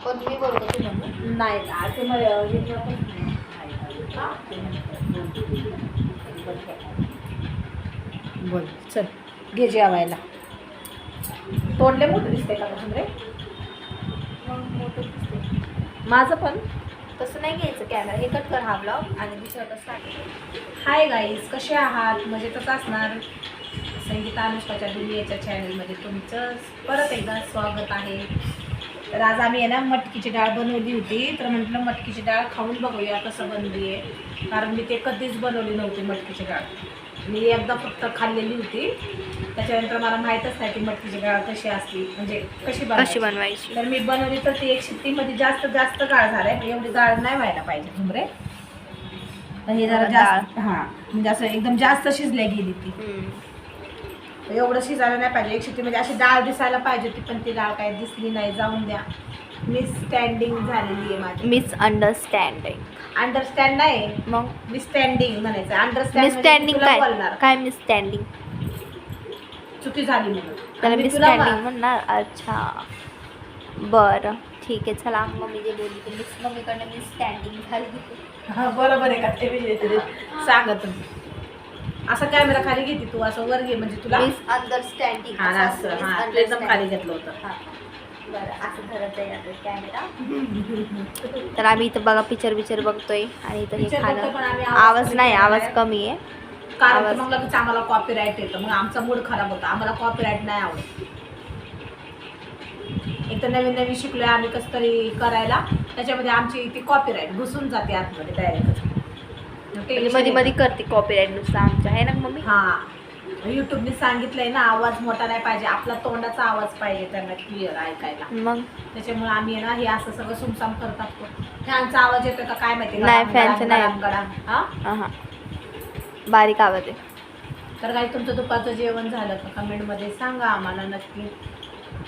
पण मी बोलतो की म्हणून नाही आज ते मला बोल चल घे जेवायला. तोंडले मोठं दिसते का तुझं रे? मग मोठं दिसते. माझं पण. तसं नाही घ्यायचं कॅमेरा. हे कट कर हा ब्लॉग आणि दुसऱ्याला स्टार्ट. हाय गाईज, कसे आहात? मजेतच असणार. संगीता अनुष्काच्या दुनियेच्या चॅनलमध्ये तुमचं परत एकदा स्वागत आहे. तर आज आम्ही आहे ना मटकीची डाळ बनवली होती. तर म्हटलं मटकीची डाळ खाऊन बघूया कसं बनली आहे, कारण मी ते कधीच बनवली नव्हती मटकीची डाळ. मी एकदा फक्त खाल्लेली होती, त्याच्यानंतर मला माहीतच नाही की मटकीची डाळ कशी असते, म्हणजे कशी बनवायची. तर मी बनवली तर ती 1 शिट्टीमध्ये जास्त डाळ झाली. एवढी डाळ नाही व्हायला पाहिजे झुमरे. तर हे जरा जास्त म्हणजे असं एकदम जास्त शिजल्या गेली ती. एवढं शिजायला नाही पाहिजे. 1 शिट्टीमध्ये अशी डाळ दिसायला पाहिजे होती, पण ती डाळ काय दिसली नाही. जाऊन द्या. मिसस्टँडिंग झालेली आहे माझी. मिसअंडरस्टँडिंग. अंडरस्टँड नाही, मग मिसस्टँडिंग म्हणायचं. अंडरस्टँड मिसस्टँडिंग तुला काय? बोलणार काय मिसस्टँडिंग? चुकी झाली म्हणून. त्याला आणि तुला मिसस्टँडिंग म्हणणार. अच्छा बरं ठीक आहे. चला मम्मी जे बोलली ते मम्मीकडनं मिसस्टँडिंग झाली. बरोबर आहे का ते सांगत. असं कॅमेरा खाली घेते तू, असं वर घे म्हणजे तुला मिसअंडरस्टँडिंग. एकदम खाली घेतलं होतं. बरं असं धरत आहे कॅमेरा. तर आम्ही इथं बघा पिक्चर बघतोय आणि इथं हे खाणं. आवाज नाही, आवाज कमी आहे. कारण मग लगेच आम्हाला कॉपीराईट येतं, मग आमचा मूड खराब होता. आम्हाला कॉपीराईट नाही आवडत. एक तर नवीन शिकलोय आम्ही कसं तरी करायला, त्याच्यामध्ये आमची ती कॉपीराईट घुसून जाते आतमध्ये डायरेक्ट. मध्ये करते कॉपीराईट नुसतं आमच्या, आहे ना मम्मी? युट्यूबने सांगितलंय ना, आवाज मोठा नाही पाहिजे, आपला तोंडाचा आवाज पाहिजे त्यांना क्लिअर ऐकायला. मग त्याच्यामुळे आम्ही आहे ना हे असं सगळं सुमसाम करत असतो. फॅनचा आवाज येतो का काय माहिती? नाही, फॅनचा नाही. बारीक आवाज आहे. तर काही तुमचं दुपारचं जेवण झालं का कमेंटमध्ये सांगा आम्हाला नक्की.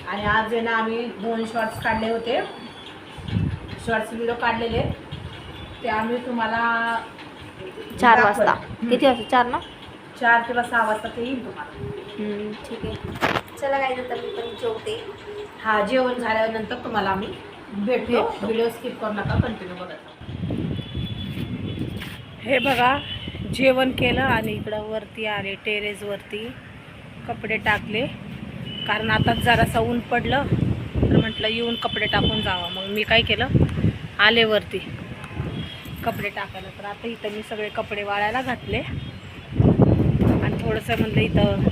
आणि आज आहे ना आम्ही 2 शॉर्ट्स काढले होते. शॉर्ट्स व्हिडिओ काढलेले ते आम्ही तुम्हाला 4 वाजता. किती वाजता? 4 ना? 4 किंवा 6 वाजता ते येईल तुम्हाला. ठीक आहे. चला काय नंतर मी पण जेवते. जेवण झाल्यानंतर तुम्हाला आम्ही भेटतो. व्हिडिओ स्किप करू नका, कंटिन्यू बघा. हे बघा जेवण केलं आणि इकडं वरती आले, टेरेसवरती कपडे टाकले, कारण आताच जरासं ऊन पडलं तर म्हटलं येऊन कपडे टाकून जावं. मग मी काय केलं, आले वरती कपडे टाकायला. तर आता इथं मी सगळे कपडे वाळायला घातले आणि थोडंसं म्हणलं इथं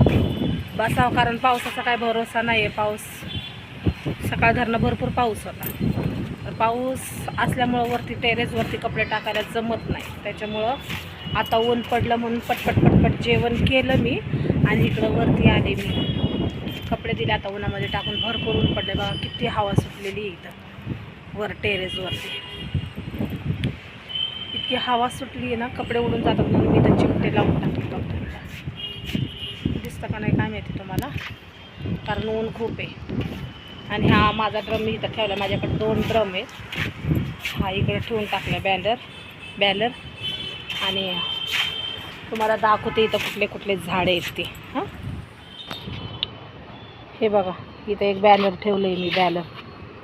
बसावं, कारण पावसाचा काय भरोसा नाही आहे. पाऊस सकाळ धरणं भरपूर पाऊस होता, तर पाऊस असल्यामुळं वरती टेरेसवरती कपडे टाकायला जमत नाही. त्याच्यामुळं आता ऊन पडलं म्हणून पटपट जेवण केलं मी आणि इकडं वरती आले. मी कपडे दिले आता उन्हामध्ये टाकून. भरपूर ऊन पडले बघा, किती हवा सुटलेली इथं वर टेरेसवरती. इतकी हवा सुटली आहे ना, कपडे उडून जातात म्हणून मी इथं चिमटे लावून टाकले. बघतो दिसतं का नाही काय माहिती तुम्हाला, कारण ऊन खूप आहे. आणि हा माझा ड्रम मी इथं ठेवला. माझ्याकडे 2 ड्रम आहेत. इकडे ठेवून टाकला बॅलर. आणि तुम्हाला दाखवते इथं कुठले झाडे आहेत ते. हे बघा इथं एक बॅनर ठेवलं आहे मी, बॅलर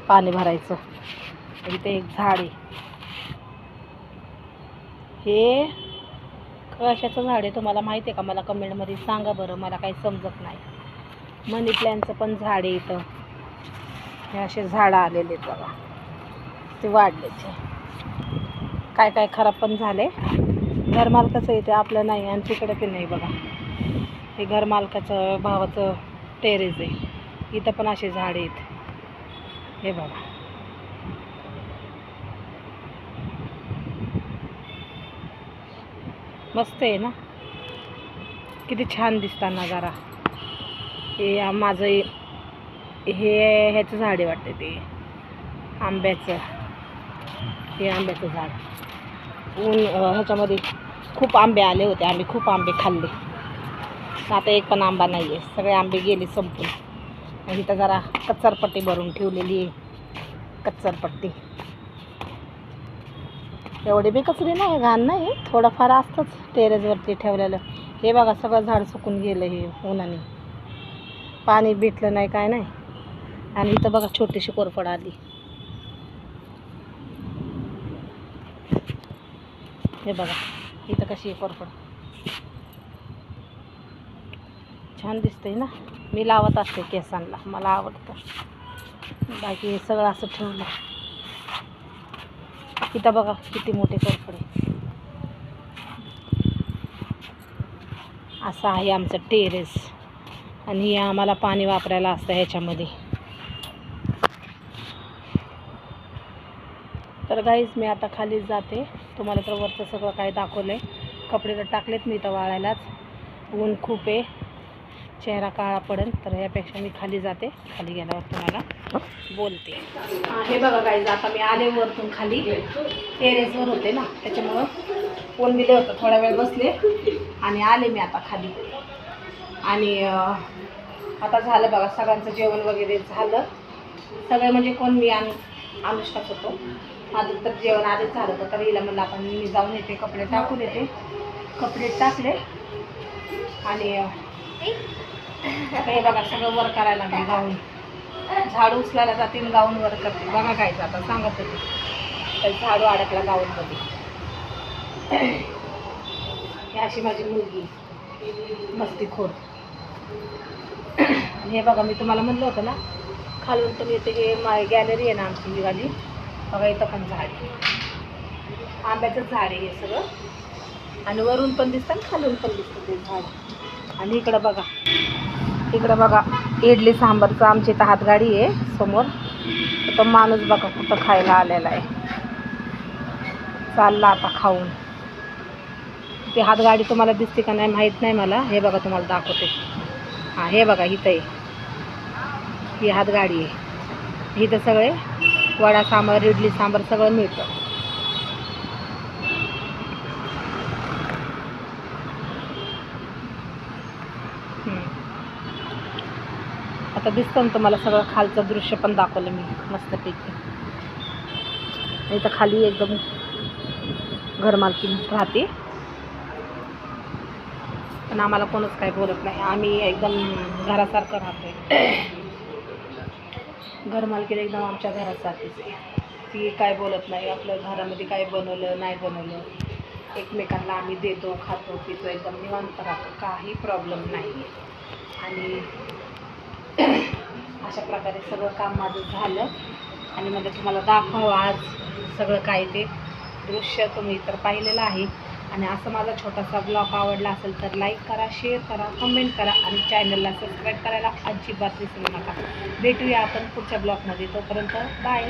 पाणी भरायचं. इथे एक झाड आहे. हे कशाचं झाड आहे तुम्हाला माहिती आहे का? मला कमेंटमध्ये सांगा बरं, मला काही समजत नाही. मनी प्लॅनचं पण झाड आहे इथं. हे असे झाडं आलेले आहेत बघा, ते वाढलेचे. काय खराब पण झाले. घरमालकाचं इथे आपलं नाही आणि तिकडे ते नाही बघा. हे घरमालकाचं भावाचं टेरेस आहे. इथं पण असे झाडे आहेत. हे बघा मस्त आहे ना, किती छान दिसतात नजारा. हे माझं ह्याचं झाड आहे वाटतं, ते आंब्याचं. हे आंब्याचं झाड. ह्याच्यामध्ये खूप आंबे आले होते, आम्ही खूप आंबे खाल्ले. आता एक पण आंबा नाही आहे, सगळे आंबे गेले संपून. आणि इथं जरा कच्चरपट्टी भरून ठेवलेली आहे. कच्चरपट्टी एवढी बी कचरी नाही, घाण नाही, थोडंफार असतंच टेरेसवरती ठेवलेलं. हे बघा सगळं झाड सुकून गेलं हे उन्हाने, पाणी भेटलं नाही काय नाही. आणि इथं बघा छोटीशी कोरफड आली. हे बघा इथं कशी आहे कोरफड, छान दिसतंय ना. मी लावत असते केसांना, मला आवडतं. बाकी हे सगळं असं ठेवलं. इथं बघा किती मोठे कोरफड आहे. असं आहे आमचं टेरेस आणि आम्हाला पाणी वापरायला असतं ह्याच्यामध्ये. तर गाईज मी आता खालीच जाते. तुम्हाला तर वरचं सगळं काय दाखवलं आहे. कपडे तर टाकलेत मी इथं वाळायलाच. ऊन खूप आहे, चेहरा काळा पडेल. तर यापेक्षा मी खाली जाते, खाली गेल्यावर तुम्हाला बोलते. हे बघा गाईज आता मी आले वरतून खाली. टेरेसवर होते ना त्याच्यामुळं ऊन दिलं होतं, थोडा वेळ बसले आणि आले मी आता खाली. आणि आता झालं बघा सगळ्यांचं जेवण वगैरे झालं. सगळे म्हणजे कोण, मी आणि अनुष्काच होतो. माझं तर जेवण आधीच झालं होतं. तर हिला म्हणलं आपण मी जाऊन येते, कपडे टाकून येते. कपडे टाकले आणि हे बघा सगळं वर करायला लागले. गाऊन झाडू उचलायला जाते, गाऊन वर करते. बघा काय आता सांगत होते तर झाडू अडकला गाऊनमध्ये. ही अशी माझी मुलगी मस्तीखोर. हे बघा मी तुम्हाला म्हणलं होतं ना खालून पण येते. हे गॅलरी आहे ना आमची निघाली. बघा इथं पण झाड आहे, आंब्याचं झाड आहे हे सगळं. आणि वरून पण दिसतं आणि खालून पण दिसतं ते झाड. आणि इकडं बघा इडली सांबारचं आमची इथं हातगाडी आहे समोर. तो माणूस बघा कुठं खायला आलेला आहे, चालला आता खाऊन. ती हातगाडी तुम्हाला दिसते का नाही माहीत नाही मला. हे बघा तुम्हाला दाखवते. हां हे बघा इथं आहे, ही हातगाडी आहे. इथं सगळे वडा सांबार इडली सांबार सगळं मिळतं. आता दिसतं ना तुम्हाला सगळं खालचं दृश्य पण दाखवलं मी मस्तपैकी. इथं खाली एकदम घरमालकी राहते, पण आम्हाला कोणच काही बोलत नाही. आम्ही एकदम घरासारखं राहतोय. घरमालकीला एकदम आमच्या घरासारखीच आहे. ती काय बोलत नाही. आपलं घरामध्ये काय बनवलं नाही बनवलं एकमेकांना आम्ही देतो, खातो पितो, एकदम निवांत राहतो, काही प्रॉब्लेम नाही. आणि अशा प्रकारे सगळं काम माझं झालं. आणि म्हणजे तुम्हाला दाखवावं आज सगळं काय ते दृश्य तुम्ही तर पाहिलेलं आहे. आणि असं माझा छोटासा ब्लॉग आवडला असेल तर लाईक करा, शेअर करा, कमेंट करा आणि चॅनलला सबस्क्राईब करायला अजिबात विसरू नका. भेटूया आपण पुढच्या ब्लॉगमध्ये. तोपर्यंत बाय.